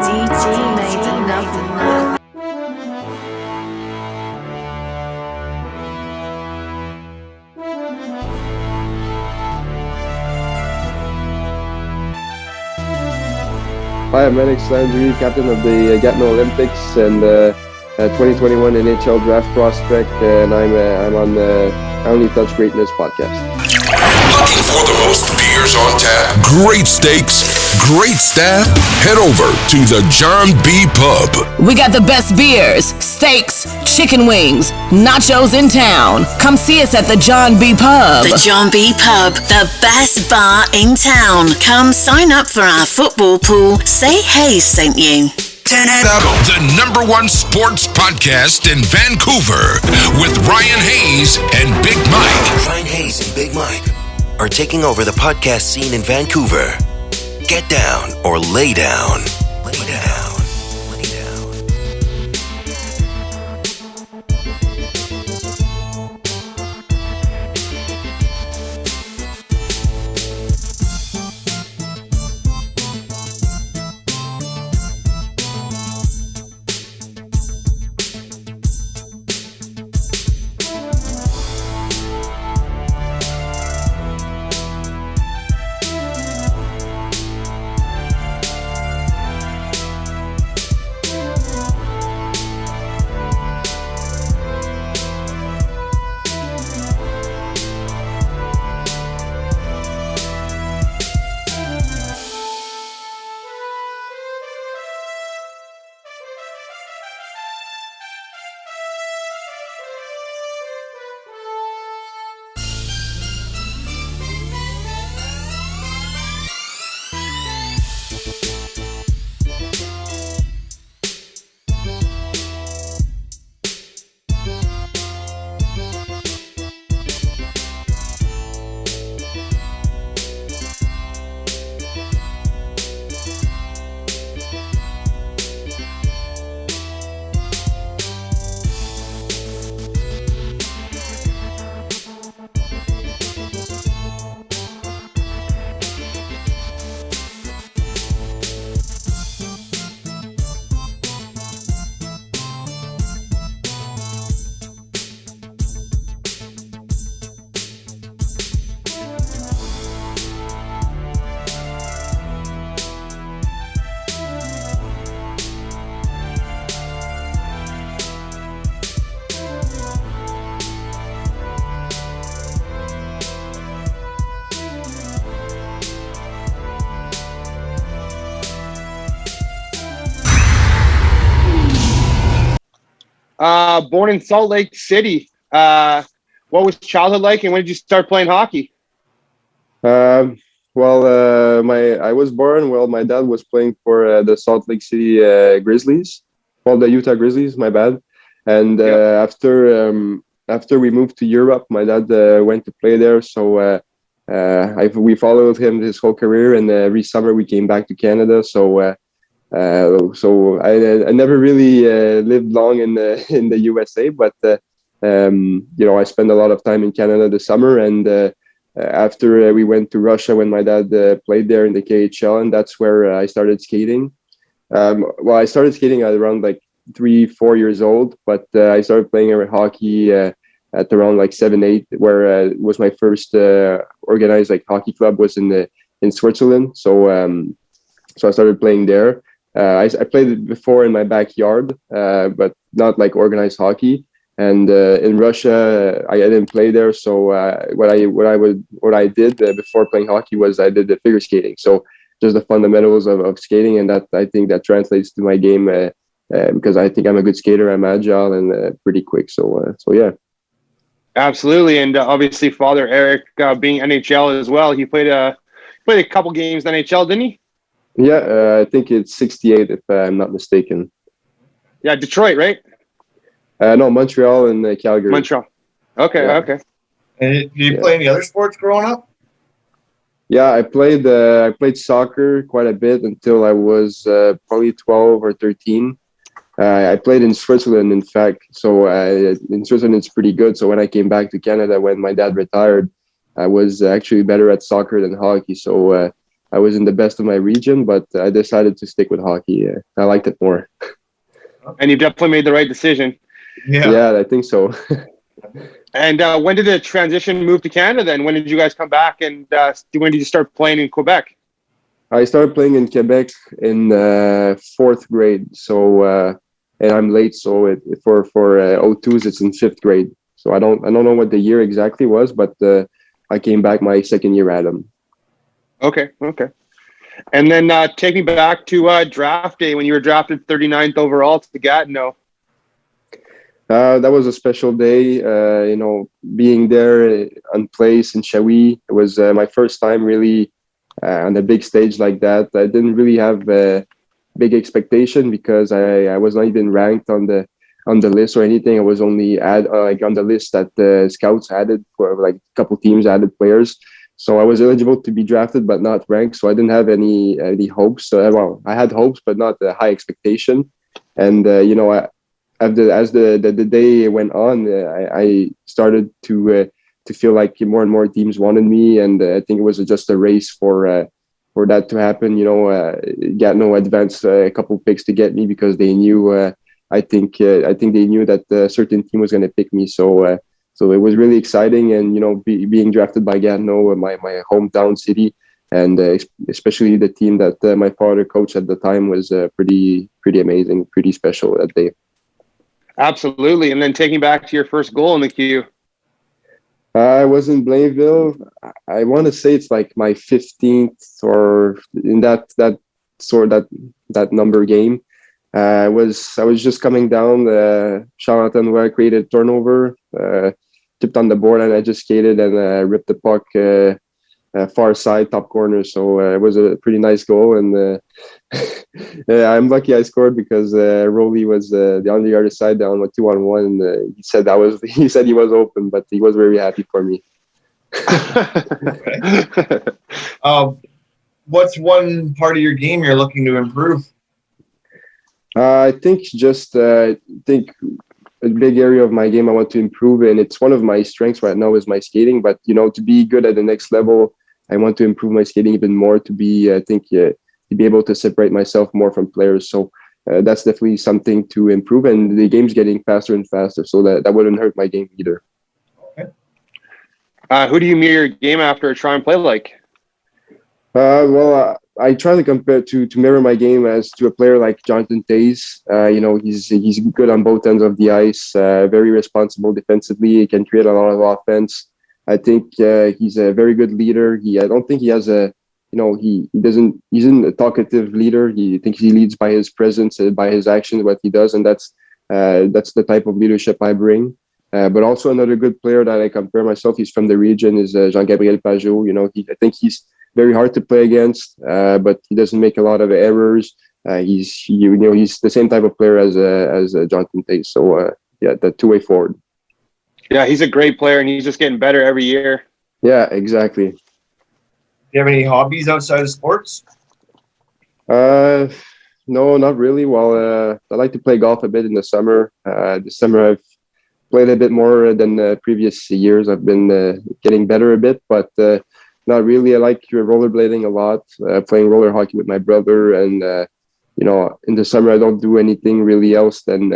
DJ made enough. Hi, I'm Manix, Landry, captain of the Gatineau Olympics and 2021 NHL draft prospect, and I'm on the I Only Touch Greatness podcast. Looking for the most beers on tap, great steaks, great staff? Head over to the John B. Pub. We got the best beers, steaks, chicken wings, nachos in town. Come see us at the John B. Pub. The John B. Pub, the best bar in town. Come sign up for our football pool. Say hey sent you. The #1 sports podcast in Vancouver with Ryan Hayes and Big Mike. Ryan Hayes and Big Mike are taking over the podcast scene in Vancouver. Get down or lay down. Lay down. Born in Salt Lake City. What was childhood like, and when did you start playing hockey? I was born. Well, my dad was playing for the Salt Lake City Grizzlies, well, the Utah Grizzlies. My bad. And after we moved to Europe, my dad went to play there. So we followed him his whole career, and every summer we came back to Canada. So I never really lived long in the USA, but I spent a lot of time in Canada this summer. And after we went to Russia when my dad played there in the KHL, and that's where I started skating. I started skating at around like 3-4 years old, but I started playing hockey at around like 7-8, where was my first organized like hockey club was in Switzerland. So I started playing there. I played it before in my backyard, but not like organized hockey. And in Russia, I didn't play there. So what I did before playing hockey was I did the figure skating. So just the fundamentals of skating, and that I think that translates to my game because I think I'm a good skater. I'm agile and pretty quick. So yeah. Absolutely, and obviously, Father Eric being NHL as well. He played a couple games in NHL, didn't he? Yeah, I think it's 68 if I'm not mistaken. Yeah, Detroit, right? No, Montreal and Calgary. Montreal. Okay, yeah. Okay. And did you play any other sports growing up? Yeah, I played soccer quite a bit until I was probably 12 or 13. I played in Switzerland, in fact. So in Switzerland, it's pretty good. So when I came back to Canada, when my dad retired, I was actually better at soccer than hockey. So I was in the best of my region, but I decided to stick with hockey. I liked it more. And you've definitely made the right decision. Yeah, I think so. And when did the transition move to Canada then? When did you guys come back, and when did you start playing in Quebec? I started playing in Quebec in fourth grade. So, and I'm late. So for O2s, it's in fifth grade. So I don't know what the year exactly was, but I came back my second year at them. Okay. And then take me back to draft day when you were drafted 39th overall to Gatineau. That was a special day. Being there on place in Shawi, it was my first time really on a big stage like that. I didn't really have a big expectation because I was not even ranked on the list or anything. I was only on the list that the scouts added for like a couple teams added players. So I was eligible to be drafted, but not ranked. So I didn't have any hopes. Well, I had hopes, but not a high expectation. And as the day went on, I started to feel like more and more teams wanted me, and I think it was just a race for that to happen. Gatineau advanced a couple picks to get me because they knew. I think they knew that a certain team was going to pick me. So it was really exciting, and being drafted by Gatineau, my hometown city, and especially the team that my father coached at the time was pretty amazing, pretty special that day. Absolutely. And then taking back to your first goal in the queue. I was in Blainville. I want to say it's like my 15th or in that number game. I was just coming down. Charlatan where I created turnover, tipped on the board, and I just skated and ripped the puck far side top corner. So it was a pretty nice goal, and I'm lucky I scored because Rolly was on the other side down with 2-on-1. And he said he was open, but he was very happy for me. What's one part of your game you're looking to improve? I think a big area of my game I want to improve, and it's one of my strengths right now is my skating. But to be good at the next level, I want to improve my skating even more to be to be able to separate myself more from players. So that's definitely something to improve. And the game's getting faster and faster, so that wouldn't hurt my game either. Okay. Who do you mirror your game after or try and play like? I try to compare to mirror my game as to a player like Jonathan Taze. He's good on both ends of the ice, very responsible defensively. He can create a lot of offense. I think he's a very good leader. I don't think he has he isn't a talkative leader. He thinks he leads by his presence, by his actions, what he does, and that's the type of leadership I bring. But also another good player that I compare myself, he's from the region, is Jean-Gabriel Pajot. I think he's very hard to play against, but he doesn't make a lot of errors. He's the same type of player as Jonathan Taze. So the two-way forward. Yeah, he's a great player, and he's just getting better every year. Yeah, exactly. Do you have any hobbies outside of sports? No, not really. Well, I like to play golf a bit in the summer. This summer I've played a bit more than previous years. I've been getting better a bit, but not really. I like rollerblading a lot, playing roller hockey with my brother. And, in the summer, I don't do anything really else than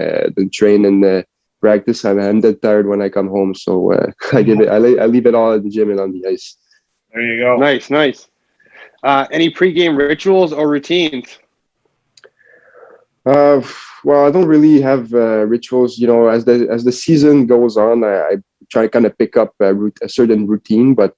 train and practice. I'm dead tired when I come home. So I leave it all at the gym and on the ice. There you go. Nice. Any pregame rituals or routines? Well, I don't really have rituals. As the season goes on, I try to kind of pick up a certain routine, but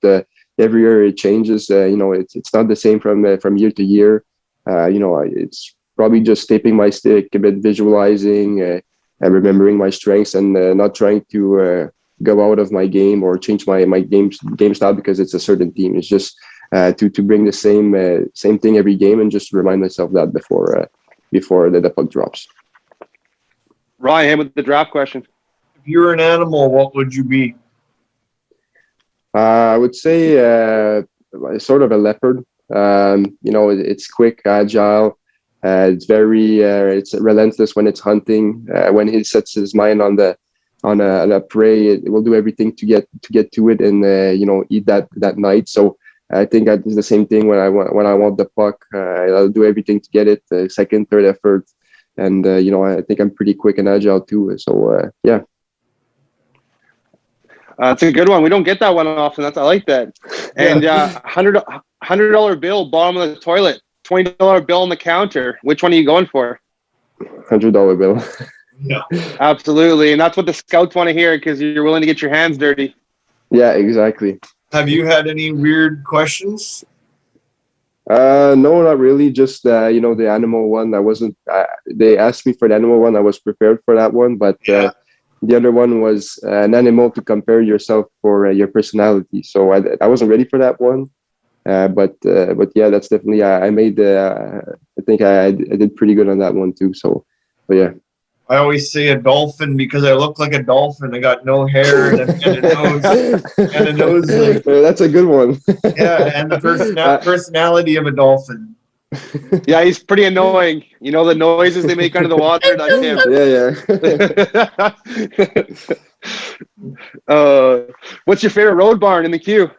every year it changes. It's not the same from year to year. It's probably just taping my stick, a bit visualizing, and remembering my strengths, and not trying to go out of my game or change my game style because it's a certain team. It's just to bring the same thing every game and just remind myself that before the puck drops. Ryan, with the draft question. If you were an animal, what would you be? I would say sort of a leopard. It's quick, agile. It's it's relentless when it's hunting. When he sets his mind on a prey, it will do everything to get to it and eat that night. So I think I do the same thing when I want the puck. I'll do everything to get it, second, third effort, and I think I'm pretty quick and agile too. So yeah. It's a good one. We don't get that one often. I like that. And $100 bill, bottom of the toilet. $20 bill on the counter. Which one are you going for? $100 bill. Yeah. Absolutely, and that's what the scouts want to hear because you're willing to get your hands dirty. Yeah, exactly. Have you had any weird questions? No, not really. Just the animal one. I wasn't. They asked me for the animal one. I was prepared for that one, but the other one was an animal to compare yourself for your personality. So I wasn't ready for that one. But yeah, that's definitely. I made. I think I did pretty good on that one too. So, but yeah. I always say a dolphin because I look like a dolphin. I got no hair and a nose, and a nose like. That's a good one. Yeah, and the personality of a dolphin. Yeah, he's pretty annoying. You know the noises they make under the water. That's him. What's your favorite road barn in the queue?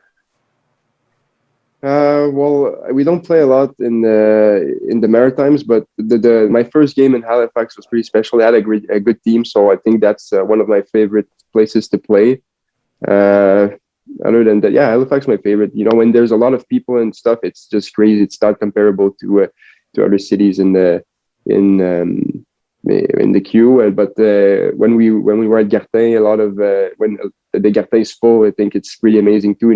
Well, we don't play a lot in the Maritimes, but my first game in Halifax was pretty special. They had a good team, so I think that's one of my favorite places to play. Other than that, yeah, Halifax is my favorite. When there's a lot of people and stuff, it's just crazy. It's not comparable to other cities in the queue. But when we were at Gartin, a lot of when the Gartin is full, I think it's pretty amazing too.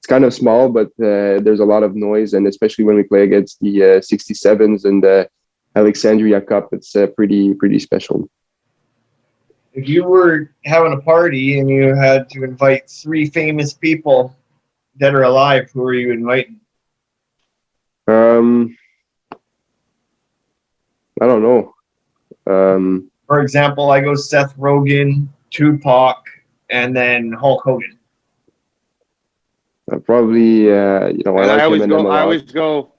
It's kind of small, but there's a lot of noise, and especially when we play against the 67s and the Alexandria Cup, it's pretty special. If you were having a party and you had to invite 3 famous people, dead or alive, who are you inviting? I don't know. For example, I go Seth Rogen, Tupac, and then Hulk Hogan. Probably, I always go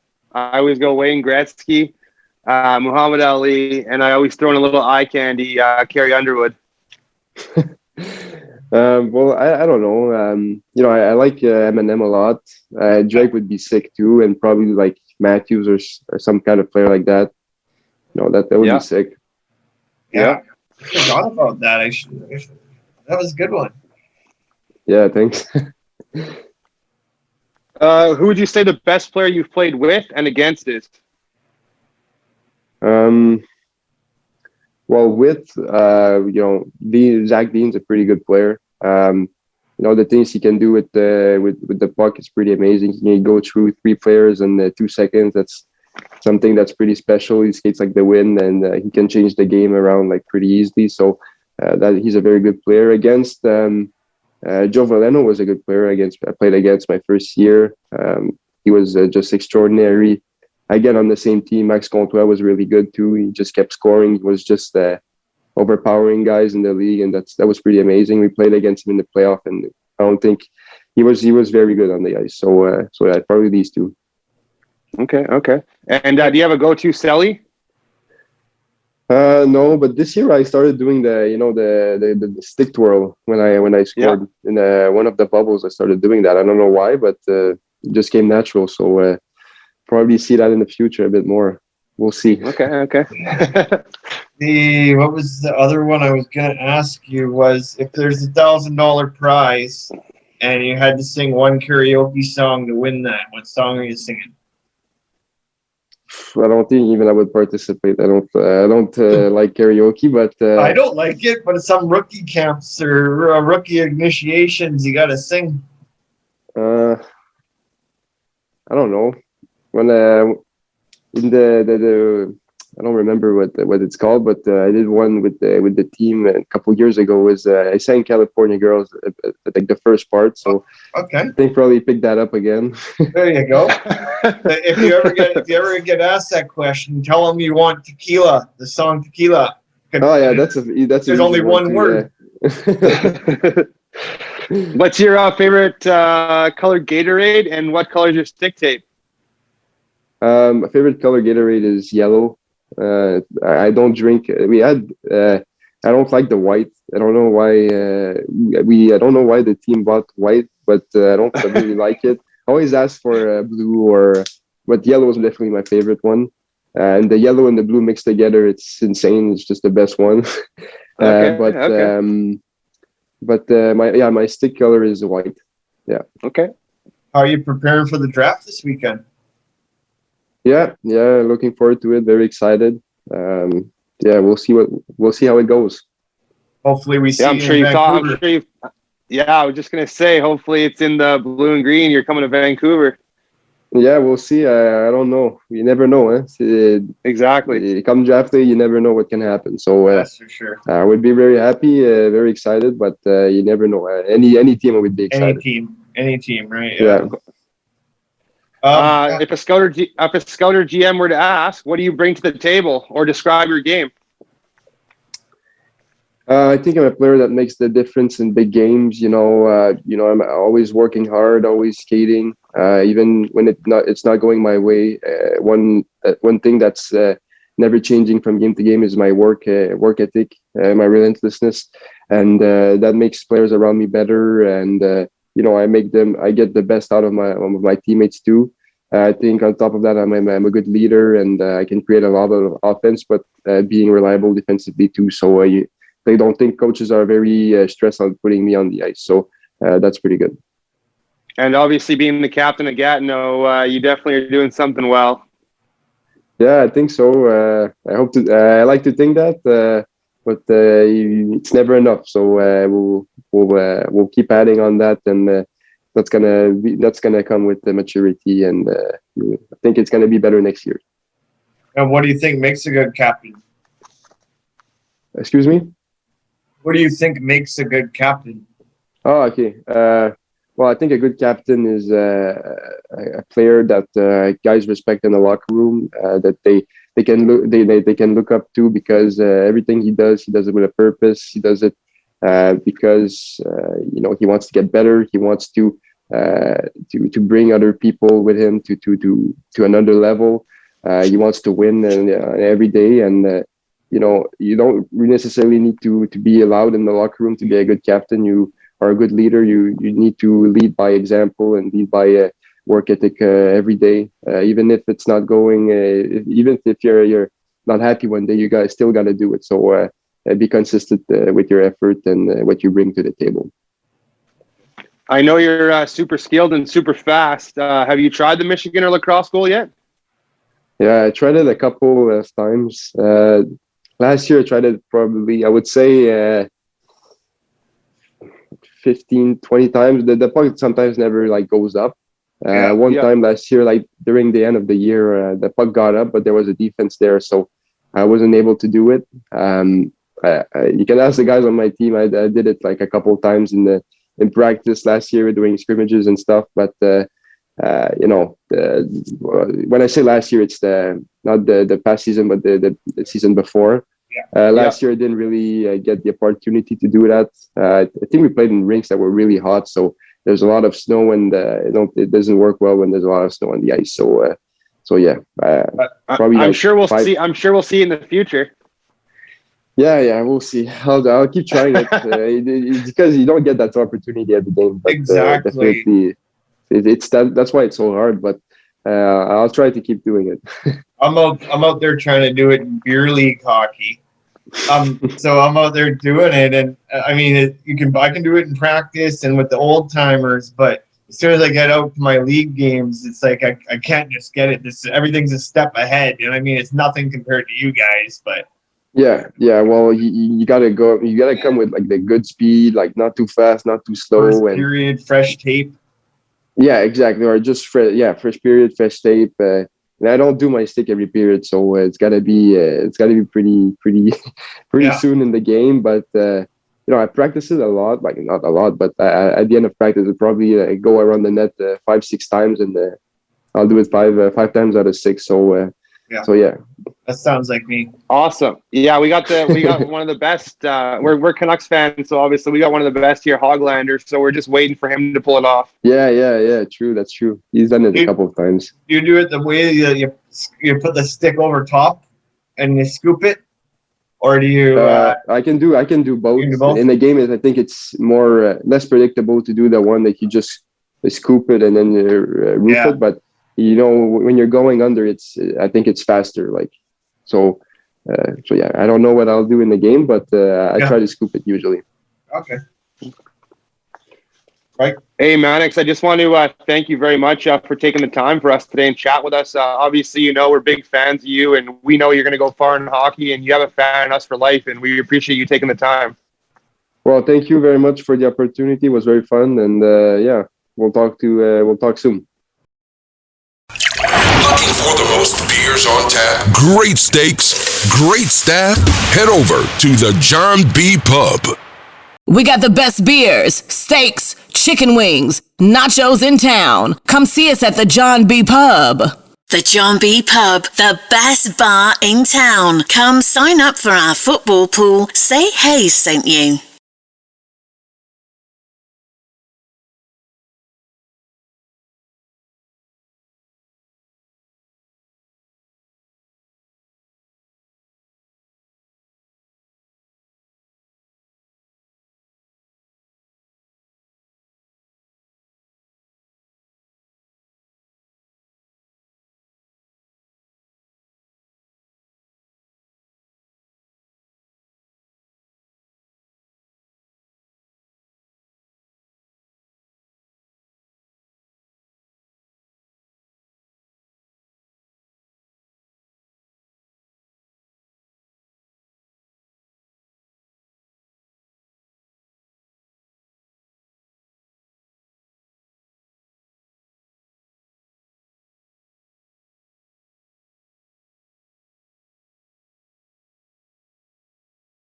Wayne Gretzky, Muhammad Ali, and I always throw in a little eye candy, Carrie Underwood. Well, I don't know. I like Eminem a lot. Drake would be sick too, and probably like Matthews or some kind of player like that. That would be sick. Yeah, I forgot about that. That was a good one. Yeah, thanks. Who would you say the best player you've played with and against is? Well, with Zach Dean's a pretty good player. The things he can do with the puck is pretty amazing. He can go through 3 players in 2 seconds. That's something that's pretty special. He skates like the wind, and he can change the game around like pretty easily. So that he's a very good player. Against Joe Valeno was a good player. I played against my first year. He was just extraordinary. Again, on the same team, Max Comtois was really good too. He just kept scoring. He was just overpowering guys in the league, and that was pretty amazing. We played against him in the playoff, and I don't think he was very good on the ice. So yeah, probably these 2. Okay. And do you have a go-to celly? No, but this year I started doing the stick twirl when I scored in one of the bubbles. I started doing that. I don't know why, but it just came natural. So probably see that in the future a bit more. We'll see. Okay. What was the other one I was gonna ask you was if there's $1,000 prize and you had to sing one karaoke song to win that, what song are you singing? I don't think even I would participate. I don't like karaoke, but I don't like it. But some rookie camps or rookie initiations, you gotta sing. I don't know. When in the I don't remember what it's called, but I did one with the team a couple years ago. I sang California Girls like the first part, so okay. I think probably pick that up again. There you go. If you ever get asked that question, tell them you want Tequila, the song Tequila. Oh yeah, that's there's only one word. Yeah. What's your favorite color Gatorade, and what color is your stick tape? My favorite color Gatorade is yellow. I don't drink. I don't like the white. I don't know why. I don't know why the team bought white, but I don't really like it. always ask for blue but yellow was definitely my favorite one. And the yellow and the blue mixed together, it's insane. It's just the best one. My stick color is white. Yeah. Okay. How are you preparing for the draft this weekend? Yeah. Looking forward to it. Very excited. We'll see how it goes. Hopefully we see I'm you sure in you thought. Vancouver. I was just gonna say. Hopefully it's in the blue and green. You're coming to Vancouver. Yeah, we'll see. I don't know. You never know. Exactly. Come draft day, you never know what can happen. So That's for sure. I would be very happy, very excited, but you never know. Any team I would be excited. Any team, right? Yeah. If a scout or GM were to ask, what do you bring to the table, or describe your game? I think I'm a player that makes the difference in big games. I'm always working hard, always skating, even when it's not going my way. One thing that's never changing from game to game is my work ethic, my relentlessness, and that makes players around me better. And I get the best out of my teammates too. I think on top of that, I'm a good leader, and I can create a lot of offense, but being reliable defensively too. So they don't think coaches are very stressed on putting me on the ice. So that's pretty good. And obviously being the captain of Gatineau, you definitely are doing something well. Yeah, I think so. I hope to. I like to think that, but it's never enough. So we'll keep adding on that, and that's gonna come with the maturity, and I think it's gonna be better next year. And what do you think makes a good captain? Excuse me? What do you think makes a good captain? Oh, okay. Well, I think a good captain is a player that guys respect in the locker room, that they can look up to, because everything he does it with a purpose. He does it because he wants to get better. He wants to bring other people with him to another level. He wants to win every day, and you don't necessarily need to be allowed in the locker room to be a good captain. You are a good leader. You need to lead by example and lead by work ethic every day. Even if it's not going, even if you're not happy one day, you guys still got to do it. So be consistent with your effort and what you bring to the table. I know you're super skilled and super fast. Have you tried the Michigan or lacrosse goal yet? Yeah, I tried it a couple of times. Last year I tried it probably, I would say 15, 20 times. The puck sometimes never goes up. One time last year, during the end of the year, the puck got up, but there was a defense there, so I wasn't able to do it. You can ask the guys on my team. I did it a couple of times in practice last year doing scrimmages and stuff, but when I say last year, it's not the past season, but the season before. Last year I didn't really get the opportunity to do that. I think we played in rinks that were really hot, so there's a lot of snow, and it doesn't work well when there's a lot of snow on the ice. So probably I'm sure we'll see. I'm sure we'll see in the future. Yeah, we'll see. I'll keep trying it. It's because you don't get that opportunity every game. But, exactly. Definitely, that's why it's so hard. But I'll try to keep doing it. I'm out there trying to do it in beer league hockey. So I'm out there doing it, and I mean, I can do it in practice and with the old timers, but as soon as I get out to my league games, it's like I can't just get it. Everything's a step ahead, and I mean, it's nothing compared to you guys, but. Yeah. Well, you gotta go. You gotta come with the good speed, not too fast, not too slow. First period, fresh tape. Yeah, exactly. Or just fresh period, fresh tape. And I don't do my stick every period, so it's gotta be pretty soon in the game. But I practice it a lot, not a lot, but at the end of practice, I probably go around the net 5-6 times, and I'll do it five times out of 6. So. So yeah, that sounds like me. Awesome. Yeah, we got one of the best. We're Canucks fans, so obviously we got one of the best here, Hoglander. So we're just waiting for him to pull it off. Yeah. True, that's true. He's done it a couple of times. You do it the way you put the stick over top and you scoop it, or do you? I can do both. In the game, I think it's more less predictable to do the one that you just scoop it and then roof it. But when you're going under, I think it's faster. Like so yeah. I don't know what I'll do in the game, but I try to scoop it usually. Okay. Right. Hey, Manix, I just want to thank you very much for taking the time for us today and chat with us. Obviously, we're big fans of you, and we know you're going to go far in hockey, and you have a fan in us for life, and we appreciate you taking the time. Well, thank you very much for the opportunity. It was very fun, and we'll talk soon. Looking for the most beers on tap, great steaks, great staff? Head over to the John B. Pub. We got the best beers, steaks, chicken wings, nachos in town. Come see us at the John B. Pub. The John B. Pub, the best bar in town. Come sign up for our football pool. Say hey sent you.